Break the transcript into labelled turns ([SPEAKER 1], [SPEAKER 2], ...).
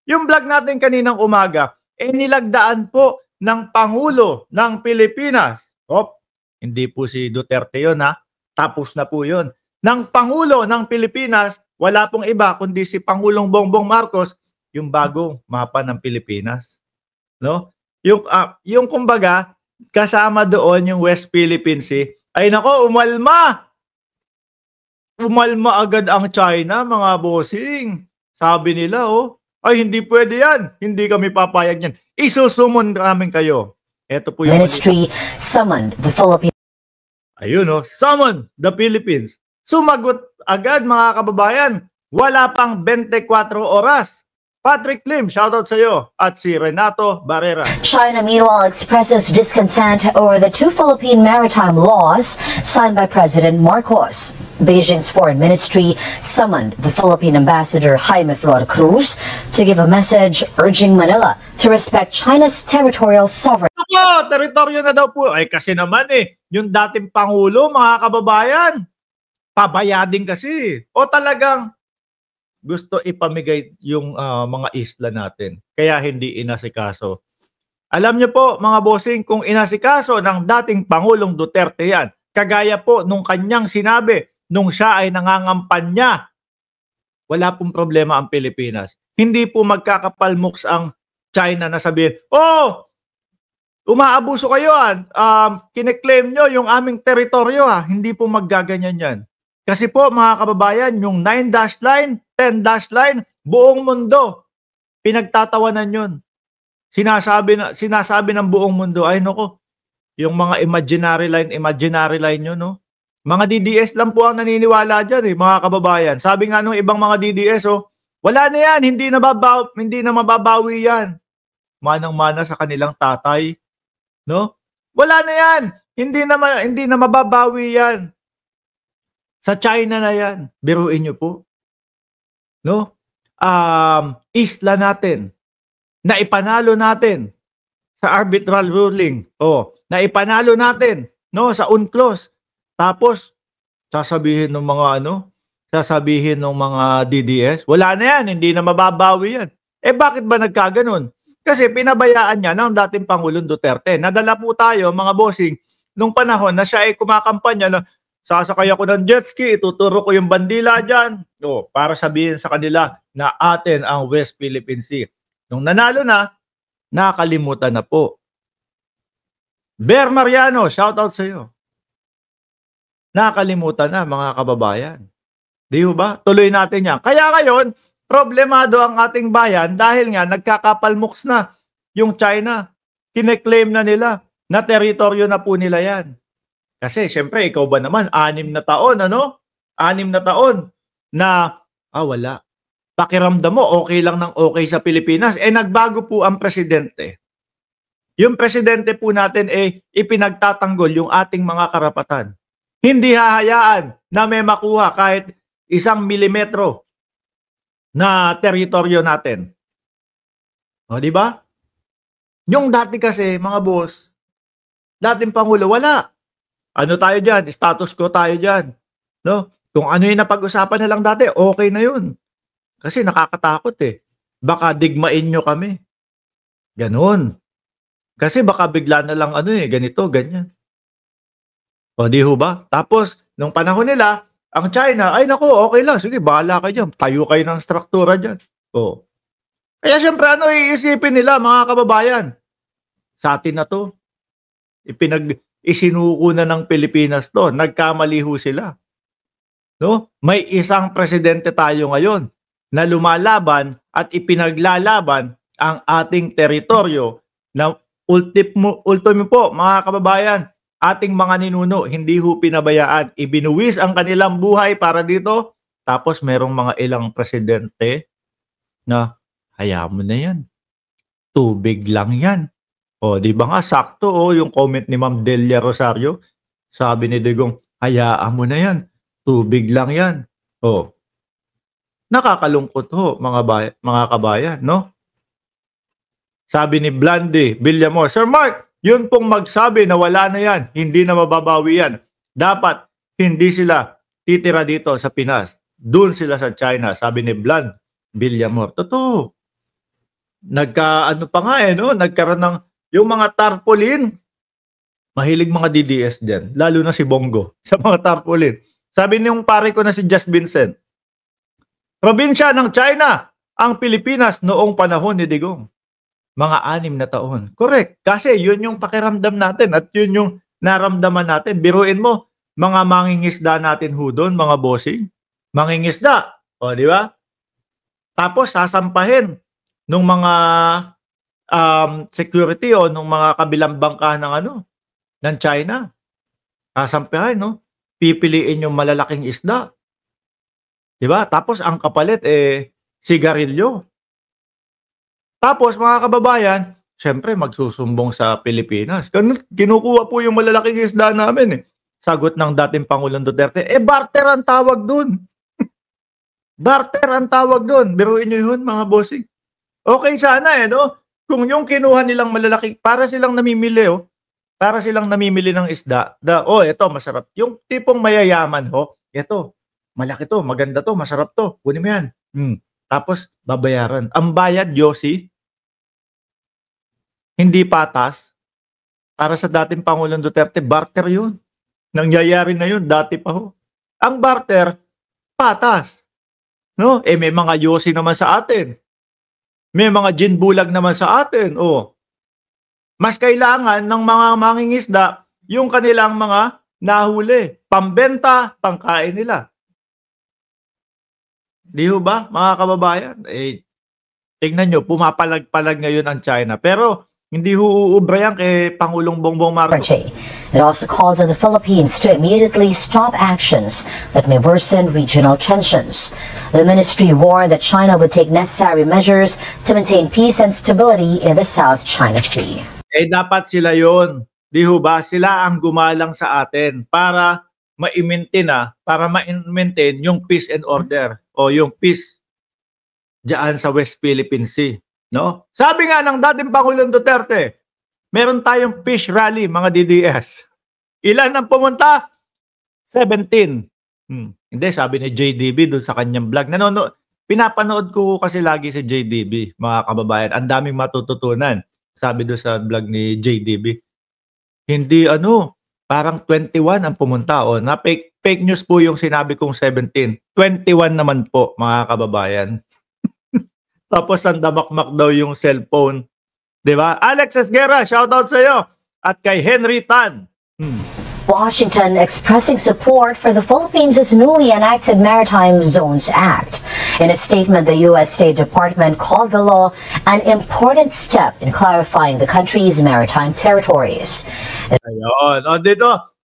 [SPEAKER 1] Yung vlog natin kaninang umaga, nilagdaan po ng Pangulo ng Pilipinas. Hindi po si Duterte yun ha. Tapos na po yun. Ng Pangulo ng Pilipinas, wala pong iba kundi si Pangulong Bongbong Marcos, yung bagong mapa ng Pilipinas. No? Yung kumbaga, kasama doon yung West Philippine Sea. Ay nako, umalma! Umalma agad ang China, mga bossing. Sabi nila, ay hindi pwede yan. Hindi kami papayag yan. Isusumon namin kayo. Ito po yung
[SPEAKER 2] Ministry summoned the Philippines.
[SPEAKER 1] Ayun summon the Philippines. Sumagot agad mga kababayan. Wala pang 24 oras. Patrick Lim, shoutout sa iyo. At si Renato Barrera.
[SPEAKER 2] China, meanwhile, expresses discontent over the two Philippine maritime laws signed by President Marcos. Beijing's foreign ministry summoned the Philippine ambassador Jaime Flor Cruz to give a message urging Manila to respect China's territorial sovereignty.
[SPEAKER 1] Teritoryo na daw po. Ay kasi naman yung dating Pangulo, mga kababayan, pabayadin kasi. O talagang gusto ipamigay yung mga isla natin. Kaya hindi inasikaso. Alam niyo po mga bossing, kung inasikaso ng dating Pangulong Duterte yan, kagaya po nung kanyang sinabi, nung siya ay nangangampanya, wala pong problema ang Pilipinas. Hindi po magkakapalmuks ang China na sabihin, umaabuso kayo kine-claim nyo yung aming teritoryo hindi po maggaganyan yan. Kasi po mga kababayan, yung 9-dash line, 10-dash line, buong mundo, pinagtatawanan yun. Sinasabi ng buong mundo, ay nako, yung mga imaginary line yun, no? Mga DDS lang po ang naniniwala dyan, mga kababayan. Sabi nga nung ibang mga DDS, wala na yan, hindi na mababawi yan. Manang-mana sa kanilang tatay, no? Wala na yan, hindi na mababawi yan. Sa China na yan, biruin nyo po. No? Isla natin, na ipanalo natin sa arbitral ruling. Na ipanalo natin, no, sa UNCLOS. Tapos sasabihin ng mga DDS, wala na yan, hindi na mababawi yan. Bakit ba nagkaganon? Kasi pinabayaan niya ng dating Pangulong Duterte. Nadala po tayo, mga bossing, nung panahon na siya ay kumakampanya na sasakay ako ng jet ski, ituturo ko yung bandila dyan. Para sabihin sa kanila na atin ang West Philippine Sea. Nung nanalo na, nakalimutan na po. Ber Mariano, shoutout sa iyo. Nakalimutan na mga kababayan. Di ba? Tuloy natin yan. Kaya ngayon, problemado ang ating bayan dahil nga nagkakapalmuks na yung China. Kine-claim na nila na teritoryo na po nila yan. Kasi siyempre, ikaw ba naman, 6 na taon, 6 na taon na, wala. Pakiramdam mo, okay lang ng okay sa Pilipinas. Nagbago po ang presidente. Yung presidente po natin ipinagtatanggol yung ating mga karapatan. Hindi hahayaan na may makuha kahit 1 milimetro na teritoryo natin. Di ba? Yung dati kasi, mga boss, dating Pangulo, wala. Ano tayo dyan? Status quo tayo dyan. No? Kung ano yung napag-usapan na lang dati, okay na yun. Kasi nakakatakot Baka digmain nyo kami. Ganon. Kasi baka bigla na lang ganito, ganyan. Di ho ba? Tapos, nung panahon nila, ang China, ay nako, okay lang. Sige, bahala kayo dyan. Tayo kayo ng struktura dyan. Kaya syempre, iisipin nila, mga kababayan? Sa atin na to. Isinuko na ng Pilipinas to. Nagkamali ho sila. No? May isang presidente tayo ngayon na lumalaban at ipinaglalaban ang ating teritoryo na ultimo po, mga kababayan, ating mga ninuno, hindi ho pinabayaan. Ibinuwis ang kanilang buhay para dito. Tapos merong mga ilang presidente na, hayaan mo na yan. Tubig lang yan. Di ba nga, sakto yung comment ni Ma'am Delia Rosario. Sabi ni Digong, hayaan mo na yan. Tubig lang yan. Nakakalungkot mga kabayan, no? Sabi ni Blandy Villamor, Sir Mark, yun pong magsabi na wala na yan, hindi na mababawi yan. Dapat hindi sila titira dito sa Pinas. Doon sila sa China, sabi ni Bland Villamor. Totoo. Ano pa nga no? Nagkaroon ng yung mga tarpaulin. Mahilig mga DDS dyan. Lalo na si Bongo sa mga tarpaulin. Sabi niyong pare ko na si Just Vincent, probinsya ng China ang Pilipinas noong panahon ni Digong. Mga 6 na taon. Correct. Kasi yun yung pakiramdam natin at yun yung naramdaman natin. Biruin mo, mga mangingisda natin ho doon, mga bossing. Mangingisda. O, di ba? Tapos sasampahin nung mga security o nung mga kabilang bangka ng China. Sasampahin, no? Pipiliin yung malalaking isda. Di ba? Tapos ang kapalit, sigarilyo. Tapos mga kababayan, syempre magsusumbong sa Pilipinas. Kinukuha po yung malalaking isda namin. Sagot ng dating Pangulong Duterte, barter ang tawag dun. Barter ang tawag dun. Biruin nyo yun, mga bossing. Okay sana no? Kung yung kinuha nilang malalaki, para silang namimili, para silang namimili ng isda. Ito, masarap. Yung tipong mayayaman, ito, malaki to, maganda to, masarap to. Kunin mo yan. Tapos, babayaran. Ang bayad, Yossi, hindi patas. Para sa dating Pangulong Duterte, barter yun. Nangyayari na yun, dati pa ho. Ang barter, patas. No? May mga Yossi naman sa atin. May mga gin bulag naman sa atin. Mas kailangan ng mga mangingisda yung kanilang mga nahuli. Pambenta, pangkain nila. Di ho ba, mga kababayan? Tingnan nyo, pumapalag-palag ngayon ang China. Pero hindi huubra yan kay Pangulong Bongbong Marcos.
[SPEAKER 2] It also called on the Philippines to immediately stop actions that may worsen regional tensions. The ministry warned that China would take necessary measures to maintain peace and stability in the South China Sea.
[SPEAKER 1] Dapat sila yon. Di ho ba? Sila ang gumalang sa atin para ma-maintain yung peace and order o yung peace diyan sa West Philippine Sea. No? Sabi nga ng dating Pangulong Duterte, meron tayong fish rally, mga DDS. Ilan ang pumunta? 17. Hindi, sabi ni JDB doon sa kanyang vlog. Pinapanood ko kasi lagi si JDB, mga kababayan. Ang daming matututunan. Sabi doon sa vlog ni JDB. Hindi parang 21 ang pumunta. Fake news po yung sinabi kong 17. 21 naman po, mga kababayan. Tapos ang damakmak daw yung cellphone. Diba? Alex Esguerra, shoutout sa iyo. At kay Henry Tan.
[SPEAKER 2] Washington expressing support for the Philippines' newly enacted Maritime Zones Act. In a statement, the U.S. State Department called the law an important step in clarifying the country's maritime territories.
[SPEAKER 1] Ayun. Dito,